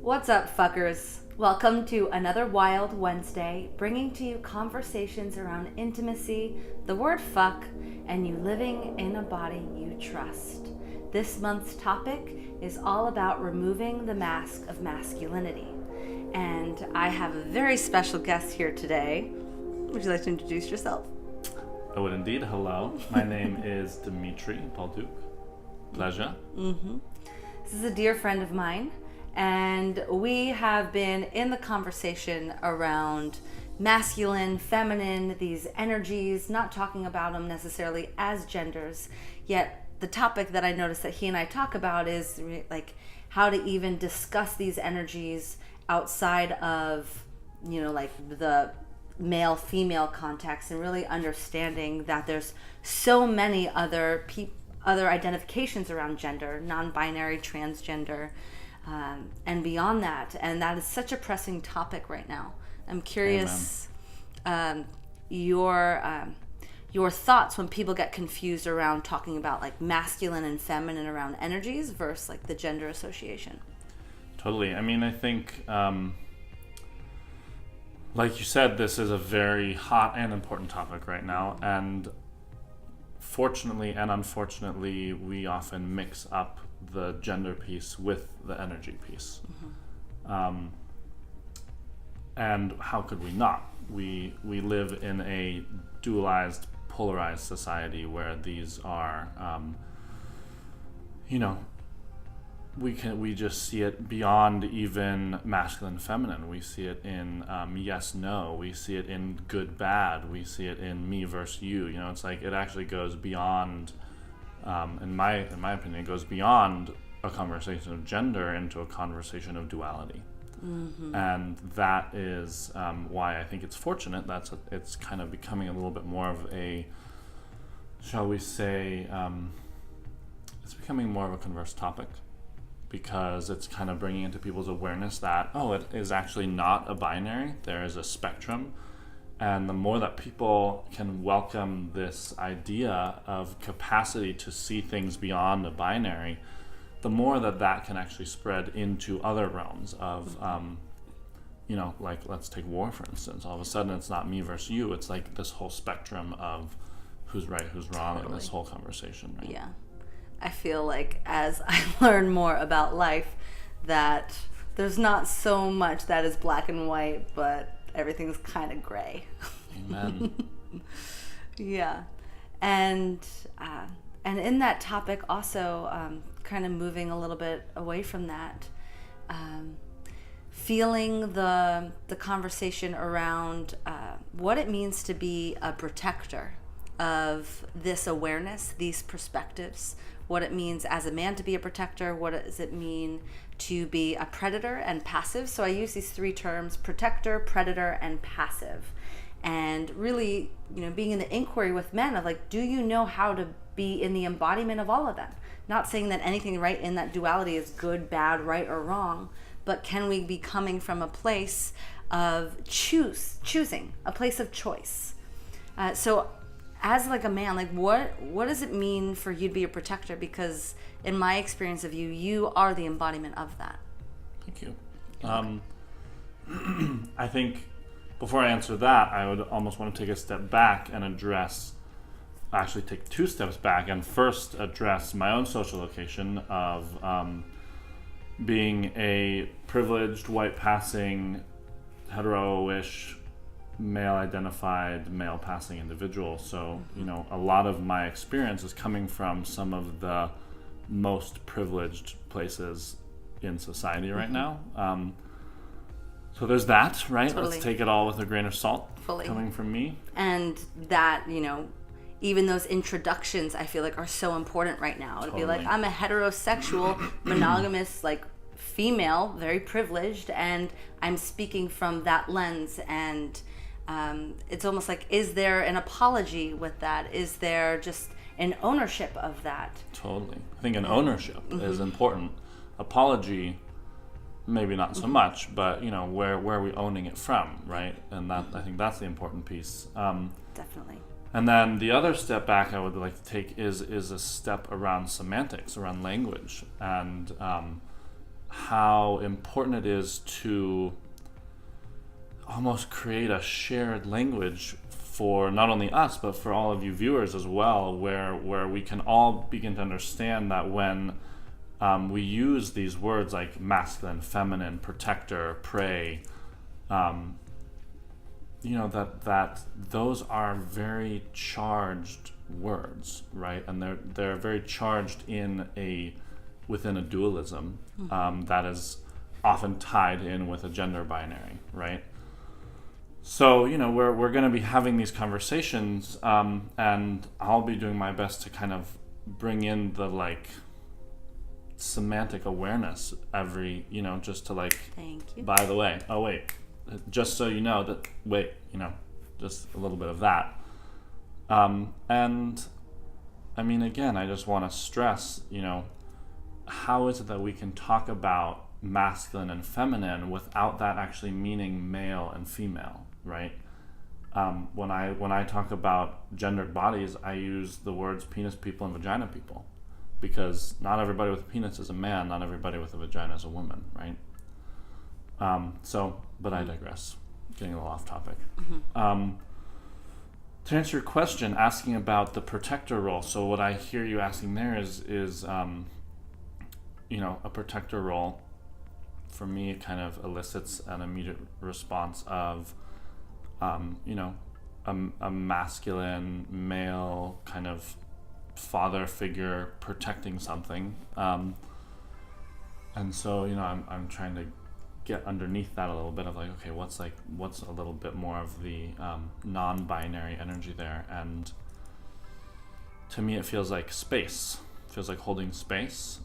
What's up, fuckers? Welcome to another Wild Wednesday, bringing to you conversations around intimacy, the word fuck, and you living in a body you trust. This month's topic is all about removing the mask of masculinity. And I have a very special guest here today. Would you like to introduce yourself? I would indeed. Hello. My name is Demetri Balduc. Pleasure. This is a dear friend of mine, and we have been in the conversation around masculine, feminine, these energies, not talking about them necessarily as genders, yet the topic that I noticed that he and I talk about is like how to even discuss these energies outside of, like the male-female context, and really understanding that there's so many other identifications around gender, non-binary, transgender, and beyond that. And that is such a pressing topic right now. I'm curious your thoughts when people get confused around talking about like masculine and feminine around energies versus like the gender association. Totally. I mean, I think, like you said, this is a very hot and important topic right now. And fortunately and unfortunately, we often mix up the gender piece with the energy piece. And how could we not? We live in a dualized, polarized society where these are, we just see it beyond even masculine, feminine. We see it in yes, no. We see it in good, bad. We see it in me versus you. It's like it actually goes beyond. In my opinion, it goes beyond a conversation of gender into a conversation of duality. And that is why I think it's fortunate that it's kind of becoming a little bit more of a, shall we say, it's becoming more of a converse topic, because it's kind of bringing into people's awareness that, it is actually not a binary, there is a spectrum. And the more that people can welcome this idea of capacity to see things beyond a binary, the more that can actually spread into other realms of, like let's take war, for instance. All of a sudden it's not me versus you, it's like this whole spectrum of who's right, who's wrong in this whole conversation, right? Yeah. I feel like as I learn more about life, that there's not so much that is black and white, but everything's kind of gray. Amen. Yeah. And in that topic also, kind of moving a little bit away from that, feeling the conversation around what it means to be a protector of this awareness, these perspectives, what it means as a man to be a protector, what does it mean to be a predator and passive. So I use these three terms: protector, predator, and passive. And really, being in the inquiry with men of like, do you know how to be in the embodiment of all of them? Not saying that anything right in that duality is good, bad, right, or wrong, but can we be coming from a place of choosing, a place of choice? So as like a man, like what does it mean for you to be a protector? Because in my experience of you, you are the embodiment of that. Thank you. I think before I answer that, I would almost want to take a step back and actually take two steps back and first address my own social location of being a privileged, white-passing, hetero-ish, male-identified, male-passing individual. So, a lot of my experience is coming from some of the most privileged places in society right now. So there's that, right? Totally. Let's take it all with a grain of salt. Fully. Coming from me. And that, even those introductions I feel like are so important right now. It'd be like, I'm a heterosexual, monogamous, like female, very privileged, and I'm speaking from that lens. And it's almost like, is there an apology with that? Is there just an ownership of that? Totally. I think an ownership is important. Apology, maybe not so much, but where are we owning it from, right? And that, I think that's the important piece. Definitely. And then the other step back I would like to take is a step around semantics, around language, and how important it is to almost create a shared language for not only us, but for all of you viewers as well, where we can all begin to understand that when we use these words like masculine, feminine, protector, prey, that those are very charged words, right? And they're very charged within a dualism that is often tied in with a gender binary, right? So, we're going to be having these conversations, and I'll be doing my best to kind of bring in the semantic awareness just to Thank you. by the way, oh wait, just so you know that, just a little bit of that. And I mean, again, I just want to stress, how is it that we can talk about masculine and feminine without that actually meaning male and female, right? When I talk about gendered bodies, I use the words penis people and vagina people, because not everybody with a penis is a man, not everybody with a vagina is a woman, right? But I digress, getting a little off topic. To answer your question, asking about the protector role, so what I hear you asking there is a protector role, for me, it kind of elicits an immediate response of, a masculine, male kind of father figure protecting something. And so, I'm trying to get underneath that a little bit of okay, what's a little bit more of the non-binary energy there. And to me, it feels like space. It feels like holding space,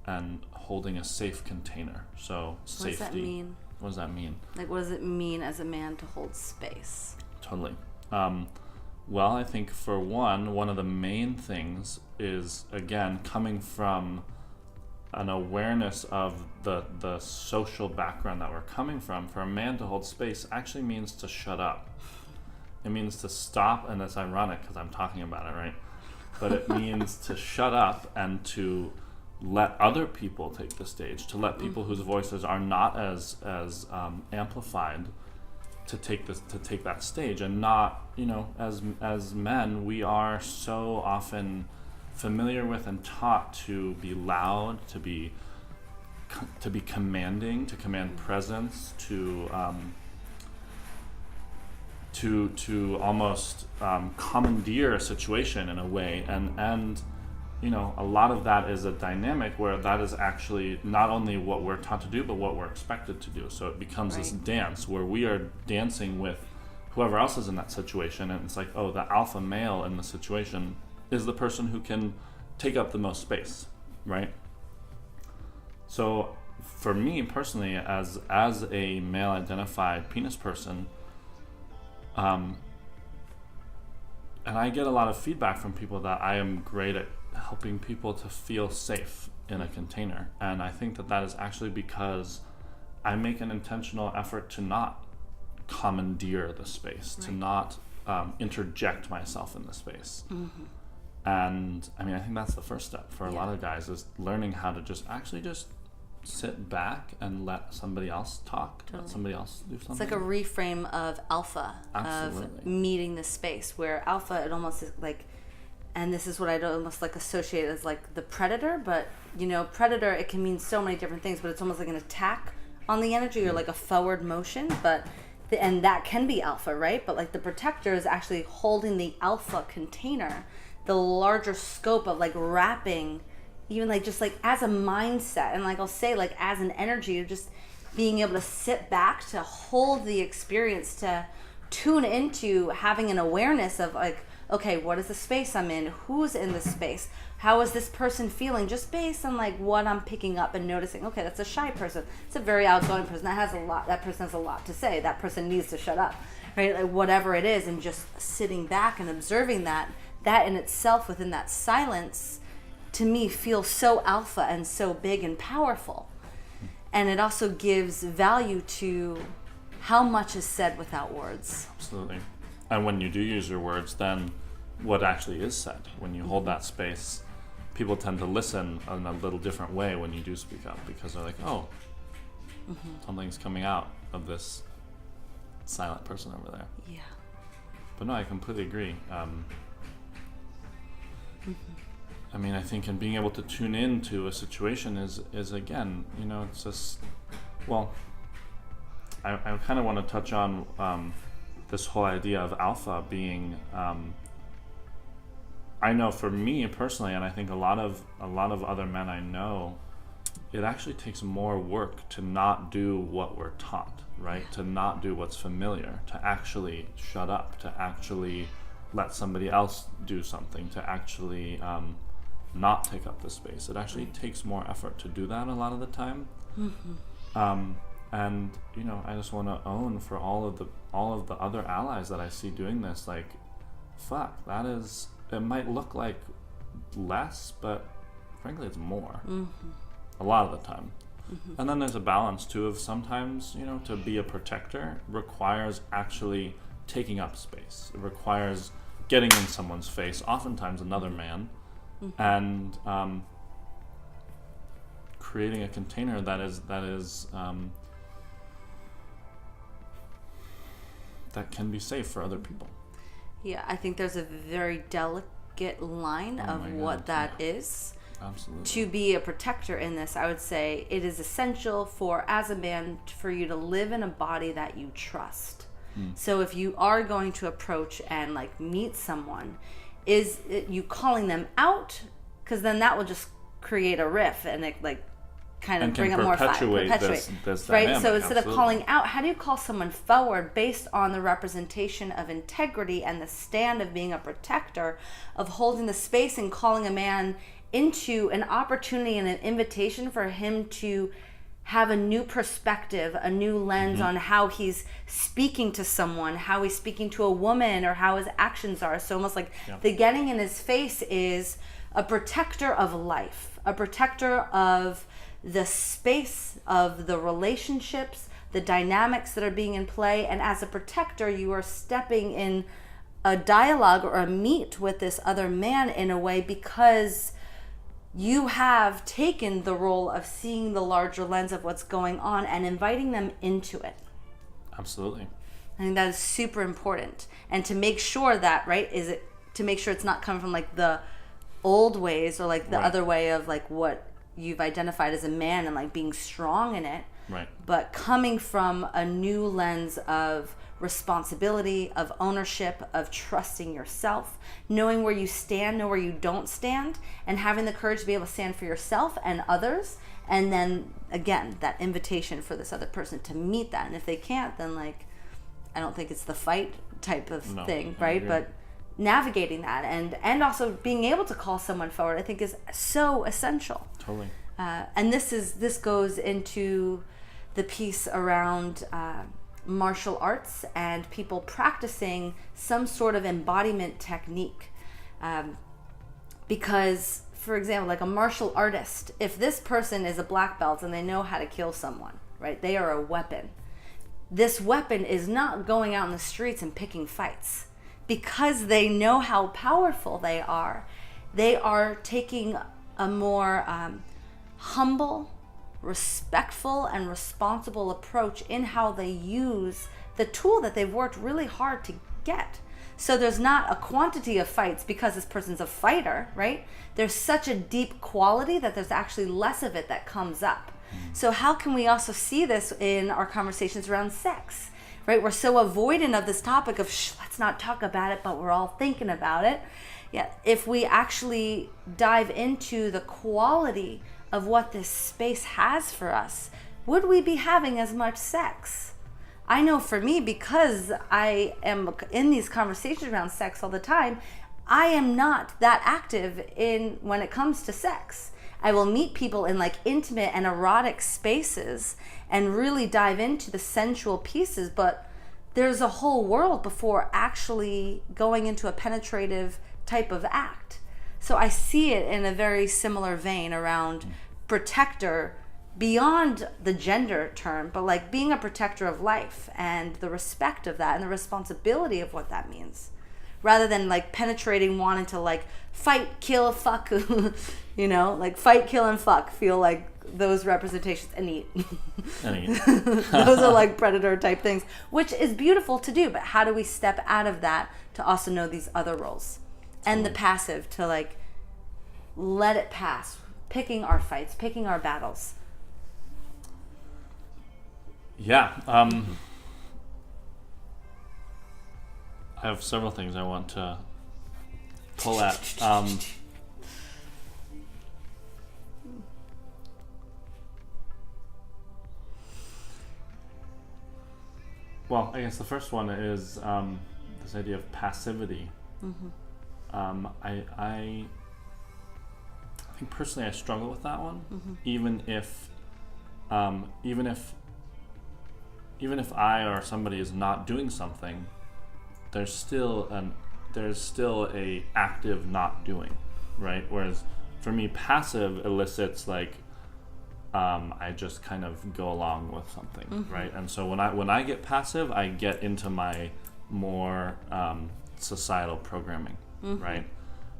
and holding a safe container. So safety. What does that mean? What does that mean? What does it mean as a man to hold space? Totally. Well, I think for one of the main things is, again, coming from an awareness of the social background that we're coming from. For a man to hold space actually means to shut up. It means to stop, and it's ironic because I'm talking about it, right? But it means to shut up and to let other people take the stage, to let people whose voices are not as amplified to take that stage. And not, as men, we are so often familiar with and taught to be loud, to be commanding, to command presence, to almost commandeer a situation in a way, and a lot of that is a dynamic where that is actually not only what we're taught to do, but what we're expected to do. So it becomes this dance where we are dancing with whoever else is in that situation, and it's like, oh, the alpha male in the situation is the person who can take up the most space, right? So for me personally, as a male identified penis person, and I get a lot of feedback from people that I am great at helping people to feel safe in a container. And I think that is actually because I make an intentional effort to not commandeer the space, to not interject myself in the space. And I mean, I think that's the first step for a lot of guys, is learning how to just sit back and let somebody else talk, let somebody else do something. It's like a reframe of alpha, of meeting the space, where alpha, it almost is like, and this is what I'd almost associate as the predator, but predator, it can mean so many different things, but it's almost like an attack on the energy, or like a forward motion, and that can be alpha, right? But the protector is actually holding the alpha container, the larger scope of wrapping, even as a mindset, and I'll say as an energy, of just being able to sit back, to hold the experience, to tune into having an awareness of okay, what is the space I'm in? Who's in the space? How is this person feeling? Just based on what I'm picking up and noticing. Okay, that's a shy person. It's a very outgoing person. That person has a lot to say. That person needs to shut up, right? Whatever it is, and just sitting back and observing that in itself, within that silence, to me feels so alpha and so big and powerful. And it also gives value to how much is said without words. Absolutely. And when you do use your words, then what actually is said, when you hold that space, people tend to listen in a little different way when you do speak up, because they're like, oh, something's coming out of this silent person over there. Yeah. But no, I completely agree. I mean, I think in being able to tune into a situation is again, you know, it's just, well, I kind of want to touch on this whole idea of alpha being, I know for me personally, and I think a lot of other men I know, it actually takes more work to not do what we're taught, right? To not do what's familiar, to actually shut up, to actually let somebody else do something, to actually not take up the space. It actually takes more effort to do that a lot of the time. And you know, I just want to own for all of the other allies that I see doing this, like, fuck, that is, it might look like less, but frankly it's more. A lot of the time. And then there's a balance too of sometimes, you know, to be a protector requires actually taking up space. It requires getting in someone's face, oftentimes another man, and creating a container that can be safe for other people. Yeah, I think there's a very delicate line of what that is. Absolutely. To be a protector in this, I would say it is essential for, as a man, for you to live in a body that you trust. So if you are going to approach and like meet someone, is it you calling them out? Because then that will just create a riff and it like kind of bring up more fire. Perpetuate this right? dynamic, So instead absolutely. of calling out, how do you call someone forward based on the representation of integrity and the stand of being a protector, of holding the space and calling a man into an opportunity and an invitation for him to have a new perspective, a new lens on how he's speaking to someone, how he's speaking to a woman, or how his actions are. So almost like the getting in his face is a protector of life, a protector of the space, of the relationships, the dynamics that are being in play. And as a protector, you are stepping in a dialogue or a meet with this other man in a way because you have taken the role of seeing the larger lens of what's going on and inviting them into it. Absolutely. I think that is super important. And to make sure that, right, to make sure it's not coming from like the old ways or like the other way of like what you've identified as a man and like being strong in it. Right. But coming from a new lens of responsibility, of ownership, of trusting yourself, knowing where you stand, know where you don't stand, and having the courage to be able to stand for yourself and others. And then again, that invitation for this other person to meet that. And if they can't, then like, I don't think it's the fight type of thing, right? But navigating that and also being able to call someone forward, I think is so essential. Totally. And this goes into the piece around martial arts and people practicing some sort of embodiment technique. Because, for example, like a martial artist, if this person is a black belt and they know how to kill someone, right? They are a weapon. This weapon is not going out in the streets and picking fights. Because they know how powerful they are taking a more humble, respectful, and responsible approach in how they use the tool that they've worked really hard to get. So there's not a quantity of fights because this person's a fighter, right? There's such a deep quality that there's actually less of it that comes up. So how can we also see this in our conversations around sex, right? We're so avoidant of this topic of, let's not talk about it, but we're all thinking about it. Yeah, if we actually dive into the quality of what this space has for us, would we be having as much sex? I know for me, because I am in these conversations around sex all the time, I am not that active in when it comes to sex. I will meet people in like intimate and erotic spaces and really dive into the sensual pieces, but there's a whole world before actually going into a penetrative type of act. So I see it in a very similar vein around protector beyond the gender term, but like being a protector of life and the respect of that and the responsibility of what that means, rather than like penetrating, wanting to like fight, kill, fuck, You know, like fight, kill, and fuck feel like those representations, and eat. Those are like predator type things, which is beautiful to do. But how do we step out of that to also know these other roles? And the passive to like let it pass, picking our fights, picking our battles. Yeah. I have several things I want to pull at. Well, I guess the first one is this idea of passivity. I think personally I struggle with that one, even if I or somebody is not doing something, there's still a active not doing, right? Whereas for me, passive elicits like I just kind of go along with something, right? And so when I get passive, I get into my more societal programming, right?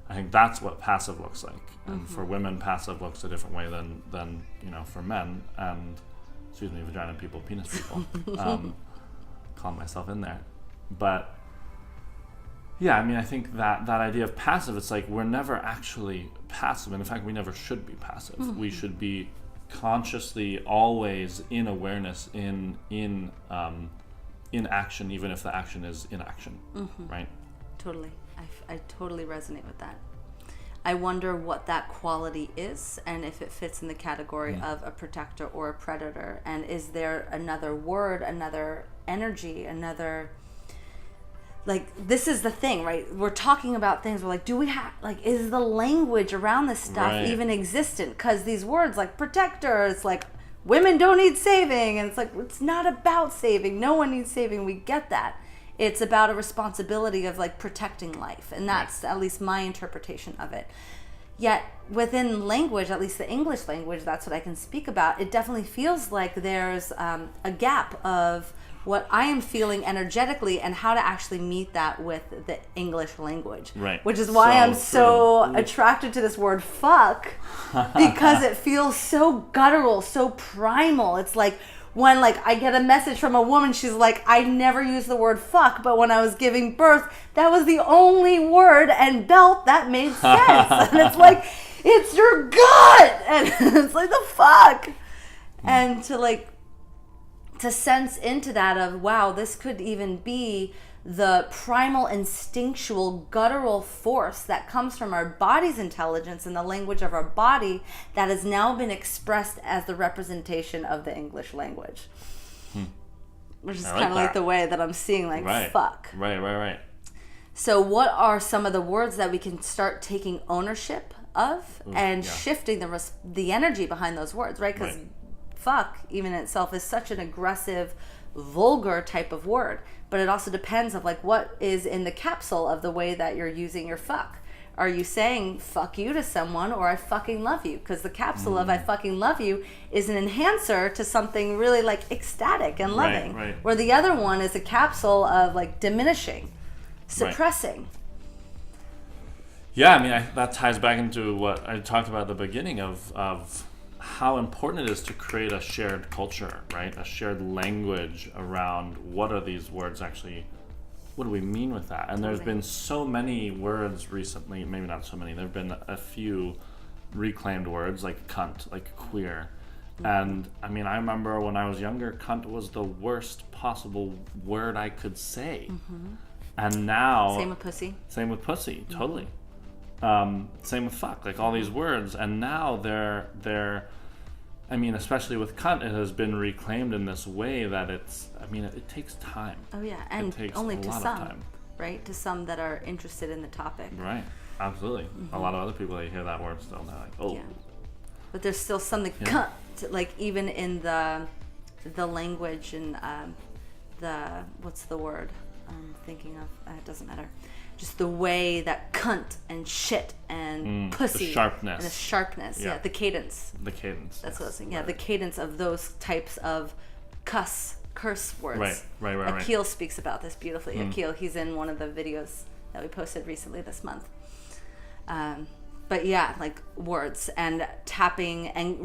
I think that's what passive looks like. And for women, passive looks a different way than for men. And vagina people, penis people. Calling myself in there, but yeah, I mean, I think that idea of passive, it's like we're never actually passive, and in fact, we never should be passive. We should be consciously always in awareness, in action, even if the action is inaction, right? Totally. I totally resonate with that. I wonder what that quality is and if it fits in the category of a protector or a predator. And is there another word, another energy, another... Like, this is the thing, right? We're talking about things. We're like, do we have... Like, is the language around this stuff even existent? Because these words, like protector, it's like, women don't need saving. And it's like, it's not about saving. No one needs saving. We get that. It's about a responsibility of like protecting life. And that's at least my interpretation of it. Yet within language, at least the English language, that's what I can speak about. It definitely feels like there's a gap of what I am feeling energetically and how to actually meet that with the English language. Right. Which is why I'm so attracted to this word fuck, because it feels so guttural, so primal. It's like, when like I get a message from a woman, she's like, I never use the word fuck, but when I was giving birth, that was the only word and belt that made sense. And it's like, it's your gut, and it's like the fuck. And to sense into that of, wow, this could even be the primal, instinctual, guttural force that comes from our body's intelligence and the language of our body that has now been expressed as the representation of the English language. Which is kind of like the way that I'm seeing fuck. Right. So what are some of the words that we can start taking ownership of and shifting the energy behind those words, right? Because fuck, even in itself, is such an aggressive, vulgar type of word. But it also depends of like what is in the capsule of the way that you're using your fuck. Are you saying fuck you to someone, or I fucking love you? Because the capsule of I fucking love you is an enhancer to something really like ecstatic and loving. Right. Where the other one is a capsule of like diminishing, suppressing. Yeah, I mean, that ties back into what I talked about at the beginning of how important it is to create a shared culture, right? A shared language around what are these words actually, what do we mean with that? And there's been so many words recently, maybe not so many, there have been a few reclaimed words like cunt, like queer. And I mean, I remember when I was younger, cunt was the worst possible word I could say. And now... Same with pussy. Totally. Same with fuck, like all these words, and now they're I mean, especially with cunt, it has been reclaimed in this way that it's, I mean, it takes time. Oh yeah, and only to some, right? To some that are interested in the topic. Right, absolutely. A lot of other people, they hear that word still, and they're like, oh. Yeah. But there's still something cunt, like even in the language and the, what's the word I'm thinking of? It doesn't matter. Just the way that cunt and shit and pussy. The sharpness. And the sharpness. Yeah. The cadence. That's what I was saying. Yeah, the cadence of those types of curse words. Right. Akil speaks about this beautifully. Akil, he's in one of the videos that we posted recently this month. But but yeah, like words and tapping and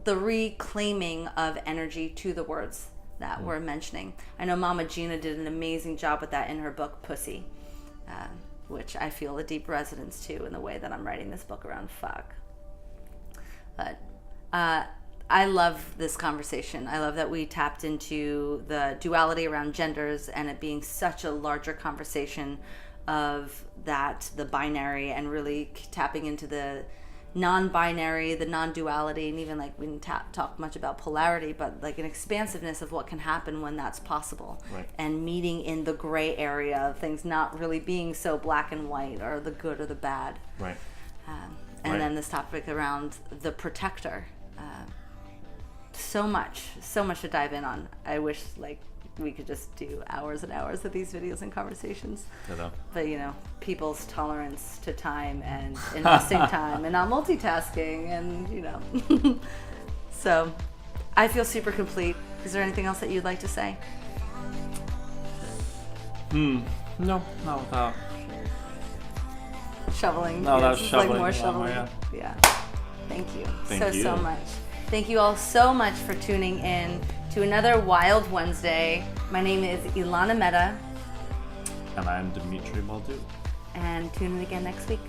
the reclaiming of energy to the words that we're mentioning. I know Mama Gina did an amazing job with that in her book Pussy, which I feel a deep resonance to in the way that I'm writing this book around fuck. But I love this conversation. I love that we tapped into the duality around genders and it being such a larger conversation of that, the binary, and really tapping into the non-binary, the non-duality, and even like we didn't talk much about polarity, but like an expansiveness of what can happen when that's possible. Right. And meeting in the gray area of things not really being so black and white or the good or the bad. Right. And then this topic around the protector. So much to dive in on. I wish like we could just do hours and hours of these videos and conversations. But people's tolerance to time and investing time and not multitasking and so I feel super complete. Is there anything else that you'd like to say? No, not without shoveling. No, yes, that's shoveling. Like more shoveling. Yeah. Thank you so much. Thank you all so much for tuning in to another Wild Wednesday. My name is Elana Meta. And I'm Demetri Baldu. And tune in again next week.